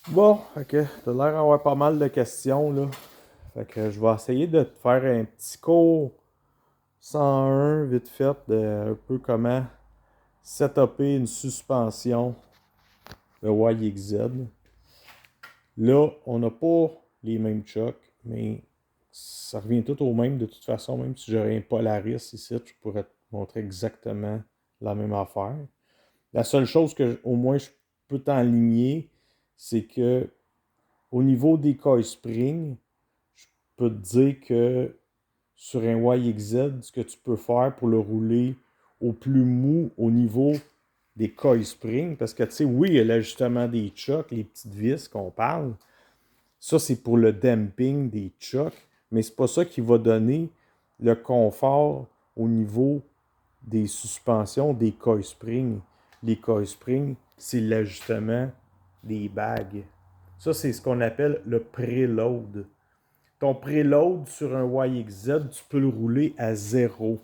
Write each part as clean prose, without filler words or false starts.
Bon, ok, t'as l'air d'avoir pas mal de questions là. Fait que je vais essayer de te faire un petit cours 101 vite fait de un peu comment setuper une suspension de YXZ. Là, on n'a pas les mêmes chocs, mais ça revient tout au même de toute façon, même si j'aurais un Polaris ici, je pourrais te montrer exactement la même affaire. La seule chose que au moins je peux t'enligner, c'est que au niveau des coil springs, je peux te dire que sur un YXZ, ce que tu peux faire pour le rouler au plus mou au niveau des coil springs, parce que tu sais, oui, il y a l'ajustement des chocs, les petites vis qu'on parle. Ça, c'est pour le damping des chocs, mais c'est pas ça qui va donner le confort au niveau des suspensions des coil springs. Les coil springs, c'est l'ajustement des bagues. Ça, c'est ce qu'on appelle le preload. Ton preload sur un YXZ, tu peux le rouler à zéro.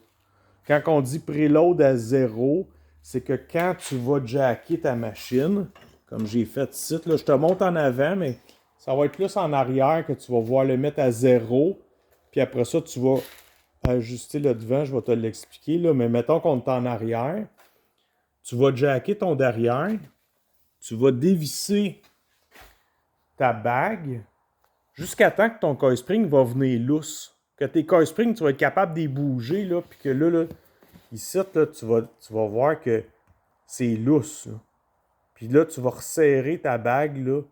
Quand on dit preload à zéro, c'est que quand tu vas jacker ta machine, comme j'ai fait ici, là, je te monte en avant, mais ça va être plus en arrière que tu vas voir le mettre à zéro. Puis après ça, tu vas ajuster le devant, je vais te l'expliquer, là, mais mettons qu'on est en arrière. Tu vas jacker ton derrière, tu vas dévisser ta bague jusqu'à temps que ton coil spring va venir lousse. Que tes coil springs, tu vas être capable de les bouger, là, puis que là, ici, là, tu vas voir que c'est lousse. Là. Puis là, tu vas resserrer ta bague, là,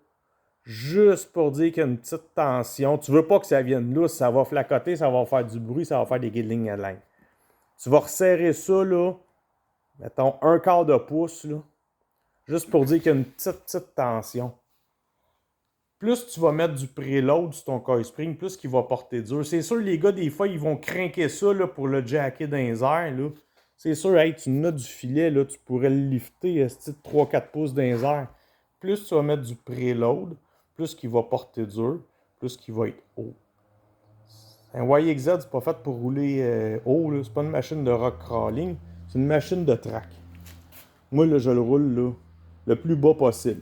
juste pour dire qu'il y a une petite tension. Tu veux pas que ça vienne lousse, ça va flacoter, ça va faire du bruit, ça va faire des guidelines à l'air. Tu vas resserrer ça, là, mettons, un quart de pouce, là, juste pour dire qu'il y a une petite tension. Plus tu vas mettre du preload sur ton coil spring, plus qu'il va porter dur. C'est sûr, les gars, des fois, ils vont craquer ça là, pour le jacker dans les airs. Là. C'est sûr, hey, tu n'as du filet, là, tu pourrais le lifter 3-4 pouces dans les airs. Plus tu vas mettre du preload, plus qu'il va porter dur, plus qu'il va être haut. Un YXZ, c'est pas fait pour rouler haut. C'est pas une machine de rock crawling. C'est une machine de track. Moi, là, je le roule là, le plus bas possible.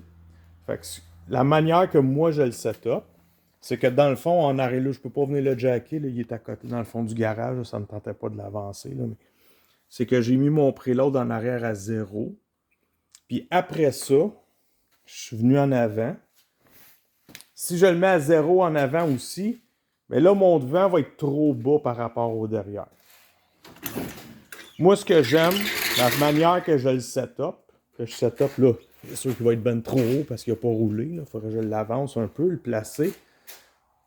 Fait que la manière que moi je le setup, c'est que dans le fond, en arrière, là, je peux pas venir le jacker, là, il est à côté dans le fond du garage, là, ça ne me tentait pas de l'avancer. Là, mais c'est que j'ai mis mon preload en arrière à zéro. Puis après ça, je suis venu en avant. Si je le mets à zéro en avant aussi, mais là, mon devant va être trop bas par rapport au derrière. Moi, ce que j'aime, la manière que je le setup, que je setup là, c'est sûr qu'il va être ben trop haut parce qu'il n'a pas roulé. Il faudrait que je l'avance un peu, le placer.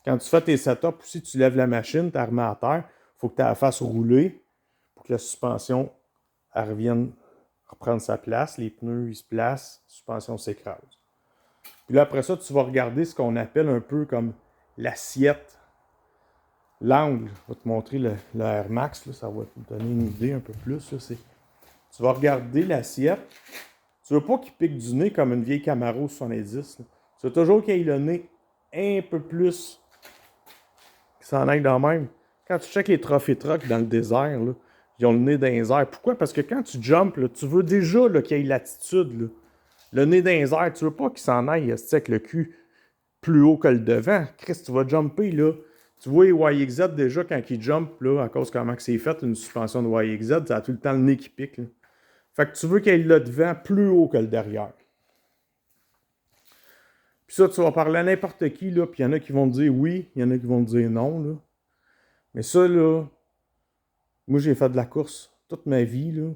Quand tu fais tes setups aussi, tu lèves la machine, tu la remets à terre, il faut que tu la fasses rouler pour que la suspension elle revienne reprendre sa place, les pneus ils se placent, la suspension s'écrase. Puis là, après ça, tu vas regarder ce qu'on appelle un peu comme l'assiette, l'angle. Je vais te montrer le Air Max, là, ça va te donner une idée un peu plus. Là, tu vas regarder l'assiette. Tu veux pas qu'il pique du nez comme une vieille Camaro 70. Là. Tu veux toujours qu'il ait le nez un peu plus qui s'en aille dans même. Quand tu checkes les trophy trucks dans le désert, là, ils ont le nez dans les airs. Pourquoi? Parce que quand tu jumps, là, tu veux déjà qu'il y ait l'attitude. Là. Le nez dans les airs, tu veux pas qu'il s'en aille avec le cul plus haut que le devant. Chris, tu vas jumper, là. Tu vois, YXZ, déjà, quand il jump, là, à cause de comment c'est fait, une suspension de YXZ, ça a tout le temps le nez qui pique. Là. Fait que tu veux qu'il y ait le devant plus haut que le derrière. Puis ça, tu vas parler à n'importe qui, là, puis il y en a qui vont te dire oui, il y en a qui vont te dire non, là. Mais ça, là, moi, j'ai fait de la course toute ma vie, là.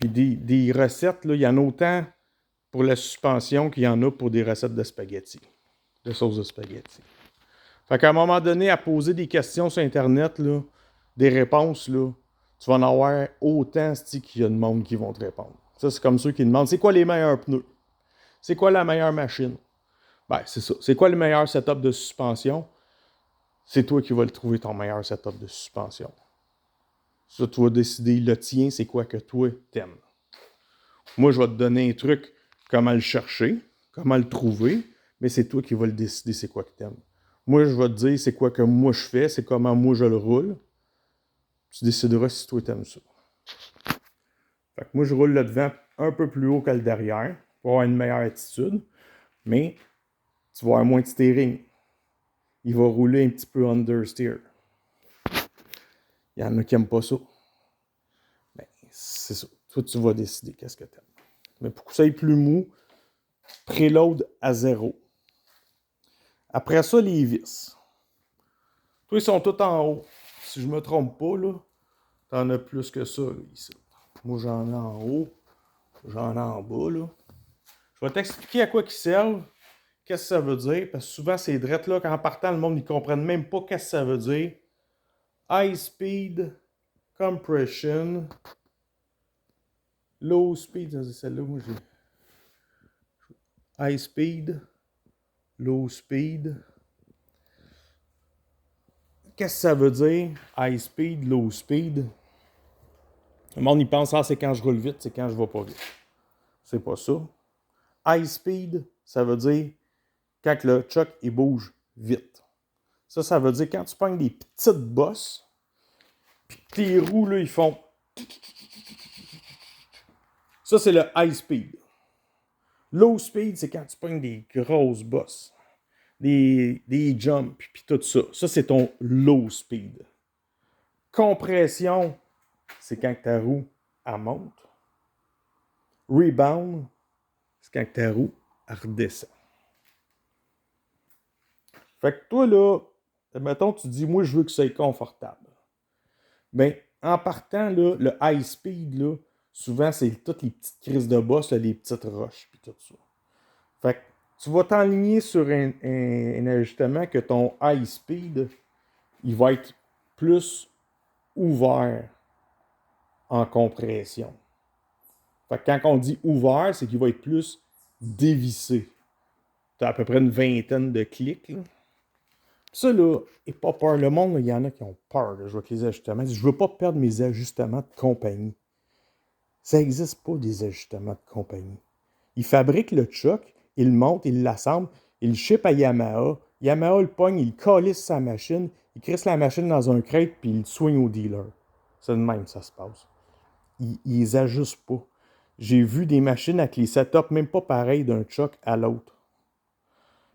Puis des recettes, là, il y en a autant pour la suspension qu'il y en a pour des recettes de spaghettis, de sauce de spaghettis. Fait qu'à un moment donné, à poser des questions sur Internet, là, des réponses, là, tu vas en avoir autant qu'il y a de monde qui vont te répondre. Ça, c'est comme ceux qui demandent c'est quoi les meilleurs pneus? C'est quoi la meilleure machine? Ben, c'est ça. C'est quoi le meilleur setup de suspension? C'est toi qui vas le trouver ton meilleur setup de suspension. Ça, tu vas décider le tien, c'est quoi que toi t'aimes. Moi, je vais te donner un truc, comment le chercher, comment le trouver, mais c'est toi qui vas le décider, c'est quoi que t'aimes. Moi, je vais te dire c'est quoi que moi je fais, c'est comment moi je le roule. Tu décideras si toi t'aimes ça. Fait que moi, je roule le devant un peu plus haut que le derrière pour avoir une meilleure attitude, mais tu vas avoir moins de steering. Il va rouler un petit peu understeer. Il y en a qui n'aiment pas ça. Ben, c'est ça. Toi, tu vas décider qu'est-ce que tu aimes. Mais pour que ça aille plus mou, préload à 0. Après ça, les vis. Toi, ils sont tous en haut. Si je ne me trompe pas, là, t'en as plus que ça, là, ici. Moi, j'en ai en haut. J'en ai en bas, là. Je vais t'expliquer à quoi ils servent. Qu'est-ce que ça veut dire? Parce que souvent, ces drettes là, quand en partant, le monde, ils ne comprennent même pas qu'est-ce que ça veut dire. High speed compression. Low speed, c'est celle-là, moi, j'ai. High speed. Low speed. Qu'est-ce que ça veut dire? High speed, low speed. Le monde, il pense, c'est quand je roule vite, c'est quand je vais pas vite. C'est pas ça. High speed, ça veut dire quand le truck, il bouge vite. Ça veut dire quand tu pognes des petites bosses, puis que les roues, là, ils font... Ça, c'est le high speed. Low speed, c'est quand tu pognes des grosses bosses. Des jumps, puis tout ça. Ça, c'est ton low speed. Compression, c'est quand ta roue, elle monte. Rebound, c'est quand ta roue, elle redescend. Fait que toi, là, mettons, tu dis, moi, je veux que ça soit confortable. Bien, en partant, là, le high speed, là, souvent, c'est toutes les petites crises de boss, là, les petites roches, puis tout ça. Fait que tu vas t'enligner sur un ajustement que ton high speed, il va être plus ouvert en compression. Fait que quand on dit ouvert, c'est qu'il va être plus dévissé. Tu as à peu près une vingtaine de clics. Là. Ça, là, et pas peur. Le monde, il y en a qui ont peur de jouer avec les ajustements. Je ne veux pas perdre mes ajustements de compagnie. Ça n'existe pas, des ajustements de compagnie. Ils fabriquent le truck, ils le montent, ils l'assemblent, ils le ship à Yamaha. Yamaha le pogne, il calisse sa machine, il crisse la machine dans un crate, puis il le soigne au dealer. C'est de même, ça se passe. Ils les ajustent pas. J'ai vu des machines avec les setups même pas pareils d'un truck à l'autre.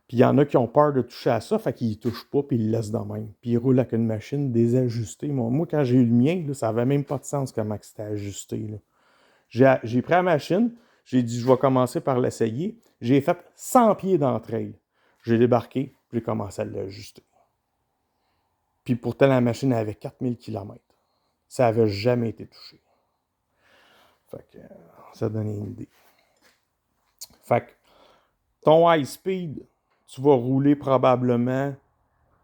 Puis il y en a qui ont peur de toucher à ça, fait qu'ils ne touchent pas, puis ils le laissent de même. Puis ils roulent avec une machine désajustée. Moi, quand j'ai eu le mien, là, ça n'avait même pas de sens comment c'était ajusté. Là. J'ai pris la machine, j'ai dit, je vais commencer par l'essayer. J'ai fait 100 pieds d'entraille. J'ai débarqué, j'ai commencé à l'ajuster. Puis pourtant, la machine avait 4000 km. Ça n'avait jamais été touché. Fait que ça donne une idée. Fait que ton high speed, tu vas rouler probablement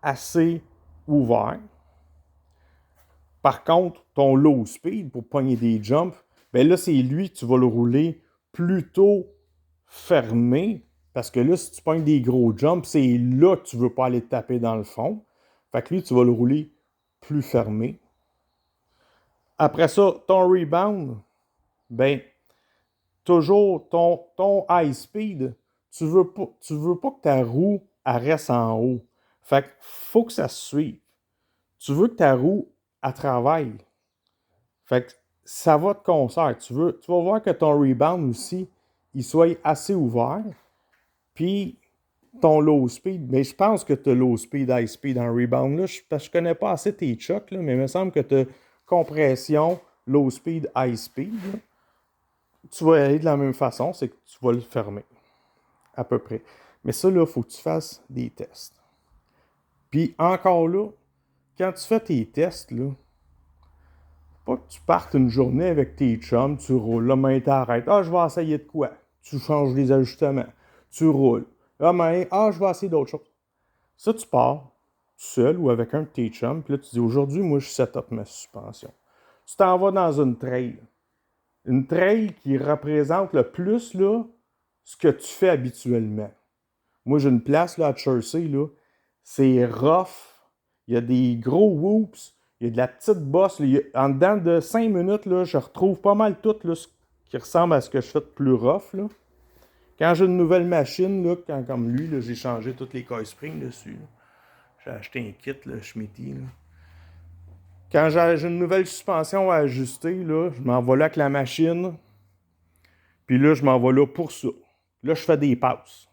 assez ouvert. Par contre, ton low speed, pour pogner des jumps, bien là, c'est lui, tu vas le rouler plutôt fermé. Parce que là, si tu pognes des gros jumps, c'est là que tu ne veux pas aller te taper dans le fond. Fait que lui, tu vas le rouler plus fermé. Après ça, ton rebound, ben, toujours ton high speed, tu veux pas que ta roue reste en haut. Fait que faut que ça se suive. Tu veux que ta roue, elle travaille. Fait que ça va de concert. Tu vas voir que ton rebound aussi, il soit assez ouvert. Puis ton low speed, mais je pense que tu as low speed, high speed en rebound. Là, parce que je connais pas assez tes chucks, là, mais il me semble que tu as compression, low speed, high speed. Là. Tu vas aller de la même façon, c'est que tu vas le fermer. À peu près. Mais ça, là, il faut que tu fasses des tests. Puis encore là, quand tu fais tes tests, là, pas que tu partes une journée avec tes chums, tu roules, là, mais t'arrêtes. Ah, je vais essayer de quoi? Tu changes les ajustements. Tu roules. Là, mais, je vais essayer d'autres choses. Ça, tu pars tout seul ou avec un de tes chums, puis là, tu dis, aujourd'hui, moi, je set up ma suspension. Tu t'en vas dans une trail. Une trail qui représente le plus, là, ce que tu fais habituellement. Moi, j'ai une place, là, à Chersey, là. C'est rough. Il y a des gros whoops. Il y a de la petite bosse. En dedans de 5 minutes, là, je retrouve pas mal tout là, ce qui ressemble à ce que je fais de plus rough. Là. Quand j'ai une nouvelle machine, là, comme lui, là, j'ai changé toutes les coil springs dessus. Là. J'ai acheté un kit, là, Schmitty. Là. Quand j'ai une nouvelle suspension à ajuster, là, je m'en vais là avec la machine. Puis là, je m'en vais là pour ça. Là, je fais des passes.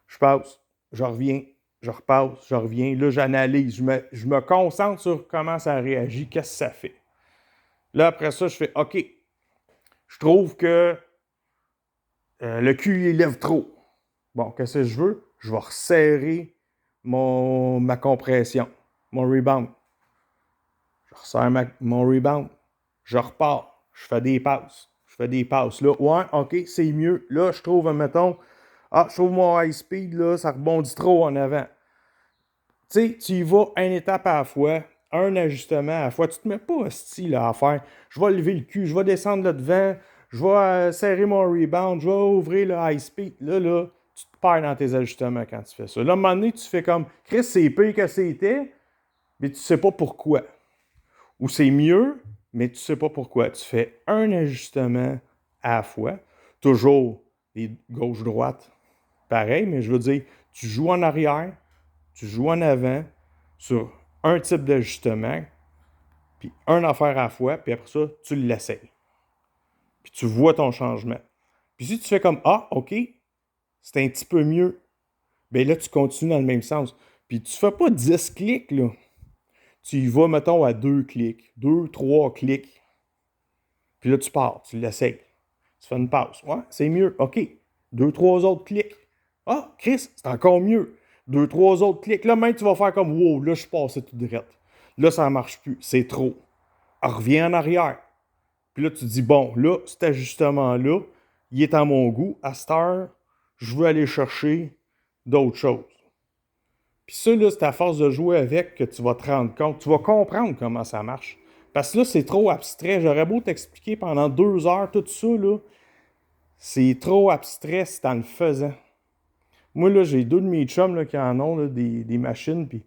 Je passe, je reviens, je repasse, je reviens. Là, j'analyse, je me concentre sur comment ça réagit, qu'est-ce que ça fait. Là, après ça, je fais OK, je trouve que le cul, il lève trop. Bon, qu'est-ce que je veux? Je vais resserrer ma compression, mon rebound. Je resserre mon rebound. Je repars. Je fais des passes. Je fais des passes. Là, ouais, OK, c'est mieux. Là, je trouve, mettons, je trouve mon high speed, là, ça rebondit trop en avant. Tu sais, tu y vas une étape à la fois, un ajustement à la fois. Tu te mets pas style à faire. Je vais lever le cul, je vais descendre là devant, je vais serrer mon rebound, je vais ouvrir le high speed. Là, tu te perds dans tes ajustements quand tu fais ça. Là, à un moment donné, tu fais comme Chris, c'est pire que c'était, mais tu sais pas pourquoi. Ou c'est mieux, mais tu sais pas pourquoi. Tu fais un ajustement à la fois. Toujours les gauche-droite, pareil, mais je veux dire, tu joues en arrière, tu joues en avant sur un type d'ajustement, puis une affaire à la fois, puis après ça, tu l'essayes. Puis tu vois ton changement. Puis si tu fais comme OK, c'est un petit peu mieux, bien là, tu continues dans le même sens. Puis tu fais pas 10 clics, là. Tu y vas, mettons, à 2 clics, 2, 3 clics. Puis là, tu pars, tu l'essayes. Tu fais une pause. Ouais, c'est mieux. OK. 2, 3 autres clics. Ah, Chris, c'est encore mieux. 2, 3 autres clics. Là, même, tu vas faire comme wow, là, je suis passé tout droit. Là, ça ne marche plus. C'est trop. Alors, reviens en arrière. Puis là, tu te dis, bon, là, cet ajustement-là, il est à mon goût. À cette heure, je veux aller chercher d'autres choses. Puis ça, là, c'est à force de jouer avec que tu vas te rendre compte. Tu vas comprendre comment ça marche. Parce que là, c'est trop abstrait. J'aurais beau t'expliquer pendant 2 heures tout ça, là. C'est trop abstrait, c'est en le faisant. Moi, là, j'ai 2 de mes chums là, qui en ont là, des machines, puis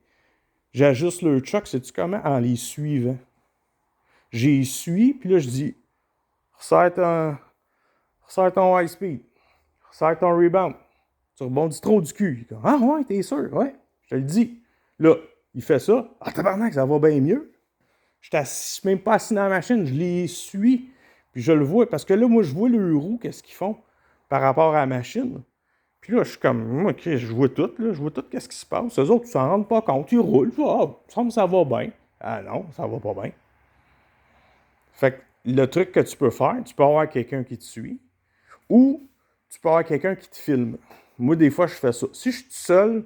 j'ajuste le choc, sais-tu comment? En les suivant. J'y suis, puis là, je dis, resserre ton high speed, resserre ton rebound. Tu rebondis trop du cul. Il est comme, ah ouais, t'es sûr? Ouais, je te le dis. Là, il fait ça. Ah, tabarnak, ça va bien mieux. Je suis même pas assis dans la machine, je les suis. Puis je le vois, parce que là, moi, je vois le roue, qu'est-ce qu'ils font par rapport à la machine. Puis là, je suis comme, OK, je vois tout, là, je vois tout, qu'est-ce qui se passe. Eux autres, ils s'en rendent pas compte, ils roulent. Ah, il me semble que ça va bien. Ah non, ça va pas bien. Fait que le truc que tu peux faire, tu peux avoir quelqu'un qui te suit ou tu peux avoir quelqu'un qui te filme. Moi, des fois, je fais ça. Si je suis tout seul,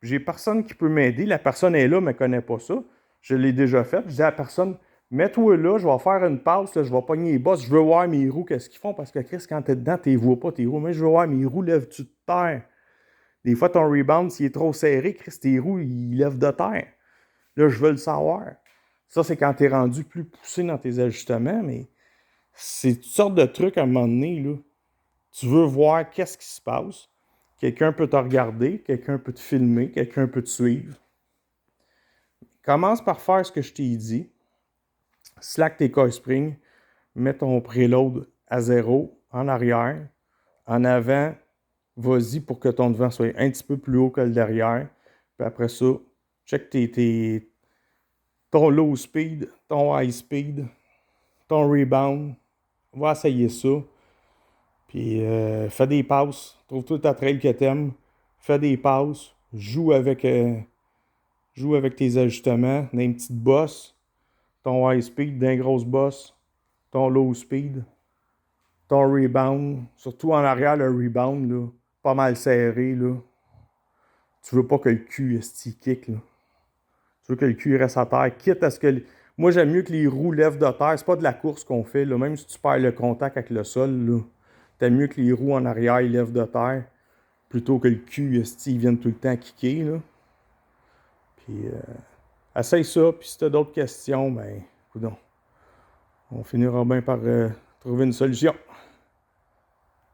j'ai personne qui peut m'aider, la personne est là, mais ne connaît pas ça. Je l'ai déjà fait. Je dis à la personne, mets-toi là, je vais faire une passe, là, je vais pogner les bosses, je veux voir mes roues, qu'est-ce qu'ils font, parce que Chris, quand t'es dedans, tu ne vois pas tes roues. Mais je veux voir mes roues, lèves-tu de terre? Des fois, ton rebound, s'il est trop serré, Chris, tes roues, ils lèvent de terre. Là, je veux le savoir. Ça, c'est quand tu es rendu plus poussé dans tes ajustements, mais c'est toutes sortes de trucs à un moment donné, là. Tu veux voir qu'est-ce qui se passe. Quelqu'un peut te regarder, quelqu'un peut te filmer, quelqu'un peut te suivre. Commence par faire ce que je t'ai dit. Slack tes coil springs, mets ton preload à 0, en arrière, en avant, vas-y pour que ton devant soit un petit peu plus haut que le derrière. Puis après ça, check ton low speed, ton high speed, ton rebound. Va essayer ça. Puis fais des passes. Trouve-toi ta trail que t'aimes. Fais des passes. Joue avec tes ajustements. Dans une petite bosse. Ton high speed, d'un grosse bosse. Ton low speed. Ton rebound. Surtout en arrière, le rebound, là, pas mal serré. Là. Tu veux pas que le cul kick. Là. Tu veux que le cul reste à terre. Quitte à ce que. Moi, j'aime mieux que les roues lèvent de terre. C'est pas de la course qu'on fait. Là. Même si tu perds le contact avec le sol, là. T'aimes mieux que les roues en arrière ils lèvent de terre plutôt que le cul, ils viennent tout le temps kicker. Là. Puis, essaye ça. Puis, si t'as d'autres questions, ben, écoute, on finira bien par trouver une solution.